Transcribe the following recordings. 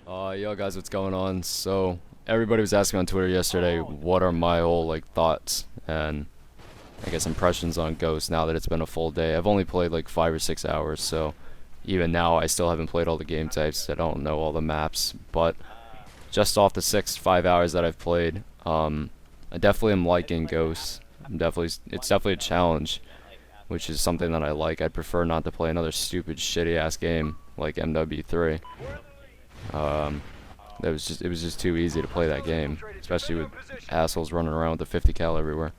Yo guys, what's going on? So everybody was asking on Twitter yesterday, what are my whole like thoughts and I guess impressions on Ghost now that it's been a full day. I've only played like 5 or 6 hours, so even now I still haven't played all the game types. I don't know all the maps, but just off the 5 hours that I've played, I definitely am liking Ghost. It's definitely a challenge, which is something that I like. I'd prefer not to play another stupid shitty ass game like MW3. It was just too easy to play that game, especially with assholes running around with the 50 cal everywhere.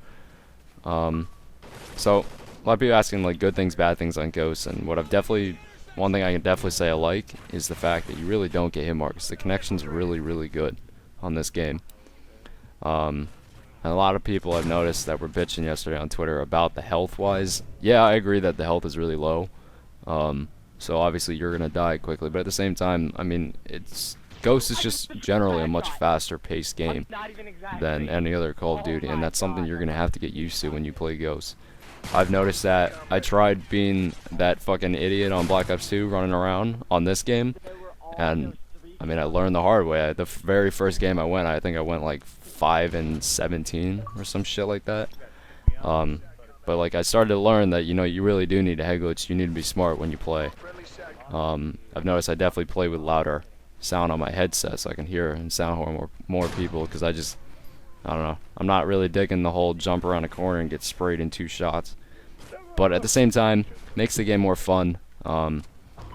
So a lot of people asking like good things, bad things on Ghosts, and one thing I can definitely say I like is the fact that you really don't get hit marks. The connection's really, really good on this game. And a lot of people I've noticed that were bitching yesterday on Twitter about the health-wise. Yeah, I agree that the health is really low. So obviously you're gonna die quickly, but at the same time, I mean, Ghost is just generally a much faster paced game than any other Call of Duty, and that's something you're gonna have to get used to when you play Ghost. I've noticed that I tried being that fucking idiot on Black Ops 2 running around on this game, and I mean I learned the hard way. The very first game I think I went like 5 and 17 or some shit like that. But like I started to learn that you really do need a head glitch. You need to be smart when you play. I've noticed I definitely play with louder sound on my headset so I can hear and sound horn more people, because I don't know. I'm not really digging the whole jump around a corner and get sprayed in 2 shots. But at the same time, makes the game more fun. It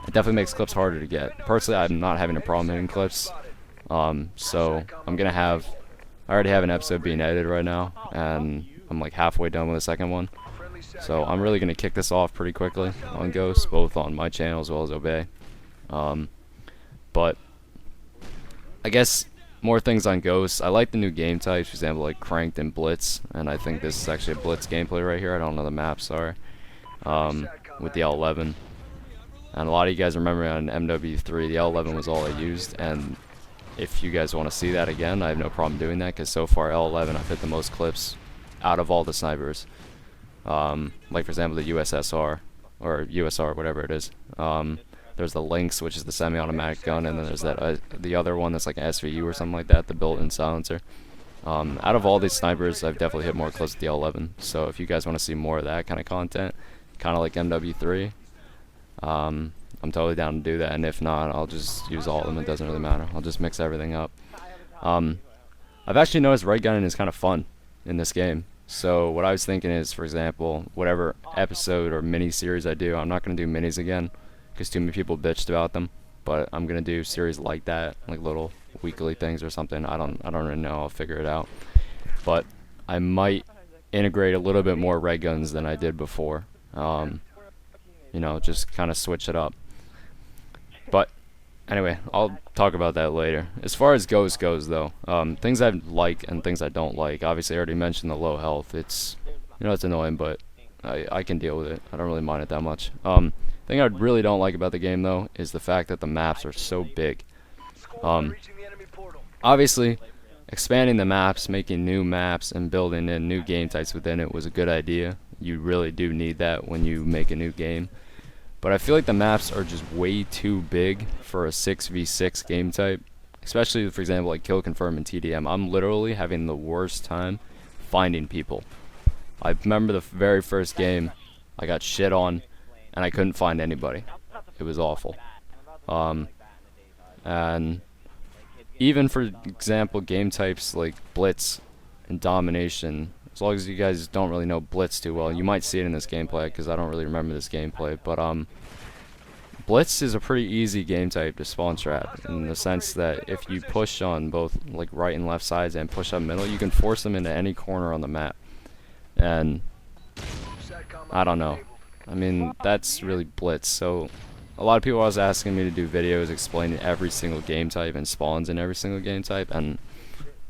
definitely makes clips harder to get. Personally, I'm not having a problem hitting clips. So I already have an episode being edited right now, and I'm like halfway done with the second one. So I'm really going to kick this off pretty quickly on Ghost, both on my channel as well as Obey. But I guess more things on Ghost. I like the new game types, for example, like Cranked and Blitz, and I think this is actually a Blitz gameplay right here. I don't know the map, sorry. With the L11. And a lot of you guys remember on MW3, the L11 was all I used, and if you guys want to see that again, I have no problem doing that, because so far L11 I've hit the most clips out of all the snipers. Like for example the USSR, or USR, whatever it is. There's the Lynx, which is the semi-automatic gun, and then there's that the other one that's like an SVU or something like that, the built-in silencer. Out of all these snipers, I've definitely hit more clips with the L11. So if you guys want to see more of that kind of content, kind of like MW3, I'm totally down to do that. And if not, I'll just use all of them. It doesn't really matter. I'll just mix everything up. I've actually noticed red gunning is kind of fun in this game. So what I was thinking is, for example, whatever episode or mini series I do, I'm not going to do minis again, because too many people bitched about them. But I'm gonna do series like that, like little weekly things or something. I don't really know. I'll figure it out. But I might integrate a little bit more ray guns than I did before. Just kind of switch it up. But anyway, I'll talk about that later. As far as Ghost goes, though, things I like and things I don't like. Obviously, I already mentioned the low health. It's it's annoying, but I can deal with it. I don't really mind it that much. Thing I really don't like about the game, though, is the fact that the maps are so big. Obviously, expanding the maps, making new maps, and building in new game types within it was a good idea. You really do need that when you make a new game. But I feel like the maps are just way too big for a 6v6 game type. Especially, for example, like Kill Confirm and TDM. I'm literally having the worst time finding people. I remember the very first game, I got shit on, and I couldn't find anybody. It was awful. And even, for example, game types like Blitz and Domination, as long as you guys don't really know Blitz too well, you might see it in this gameplay, because I don't really remember this gameplay, but Blitz is a pretty easy game type to spawn trap, in the sense that if you push on both like right and left sides and push up middle, you can force them into any corner on the map. And I don't know. I mean, that's really Blitz. So a lot of people was asking me to do videos explaining every single game type and spawns in every single game type, and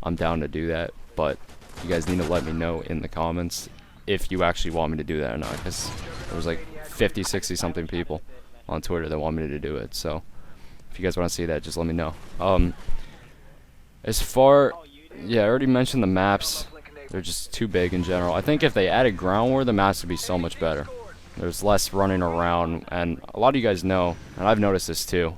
I'm down to do that. But you guys need to let me know in the comments if you actually want me to do that or not, because there was like 50, 60 something people on Twitter that want me to do it. So if you guys want to see that, just let me know. I already mentioned the maps. They're just too big in general. I think if they added ground war, the maps would be so much better. There's less running around, and a lot of you guys know, and I've noticed this too,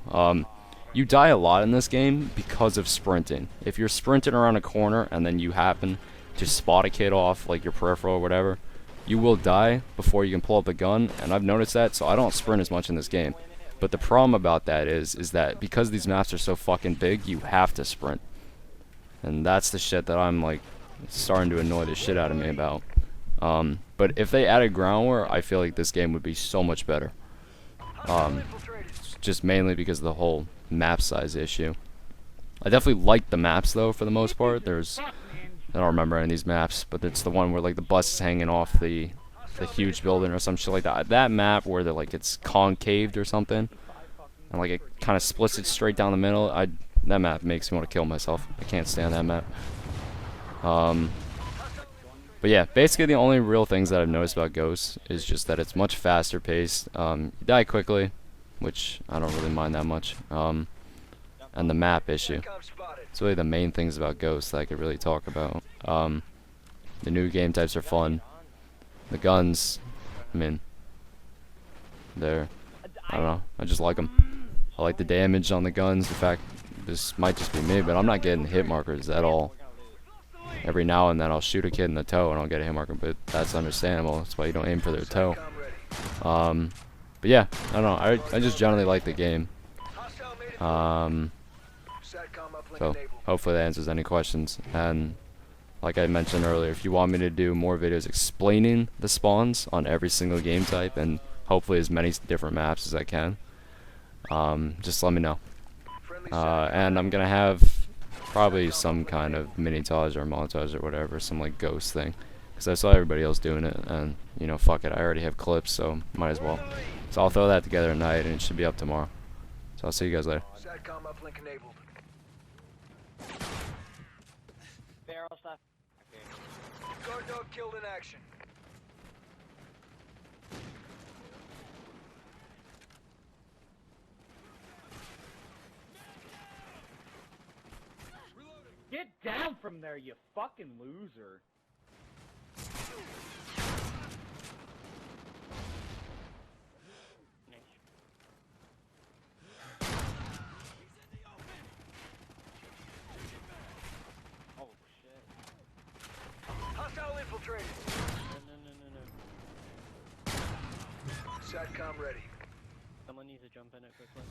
You die a lot in this game because of sprinting. If you're sprinting around a corner and then you happen to spot a kid off like your peripheral or whatever, you will die before you can pull up a gun, and I've noticed that, so I don't sprint as much in this game. But the problem about that is that because these maps are so fucking big, you have to sprint. And that's the shit that I'm like starting to annoy the shit out of me about. But if they added ground war, I feel like this game would be so much better. Just mainly because of the whole map size issue. I definitely like the maps though for the most part. I don't remember any of these maps, but it's the one where like the bus is hanging off the huge building or some shit like that. That map where they're like it's concaved or something, and like it kind of splits it straight down the middle. That map makes me want to kill myself. I can't stand that map. But yeah, basically the only real things that I've noticed about Ghosts is just that it's much faster paced. You die quickly, which I don't really mind that much. And the map issue. It's really the main things about Ghosts that I could really talk about. The new game types are fun. The guns, I mean, I don't know, I just like them. I like the damage on the guns. In fact, this might just be me, but I'm not getting hit markers at all. Every now and then I'll shoot a kid in the toe and I'll get a hit marker, but that's understandable. That's why you don't aim for their toe. But yeah, I don't know, I just generally like the game. So hopefully that answers any questions. And like I mentioned earlier, if you want me to do more videos explaining the spawns on every single game type and hopefully as many different maps as I can, just let me know. And I'm gonna have probably some kind of mini-tage or montage or whatever, some like ghost thing, because I saw everybody else doing it, and you know, fuck it, I already have clips, so might as well. So I'll throw that together at night, and it should be up tomorrow. So I'll see you guys later. Barrel stuff. Okay. Guard dog killed in action. Get down from there, you fucking loser. Oh shit. Hostile infiltrated. No. SATCOM ready. Someone needs to jump in it quickly.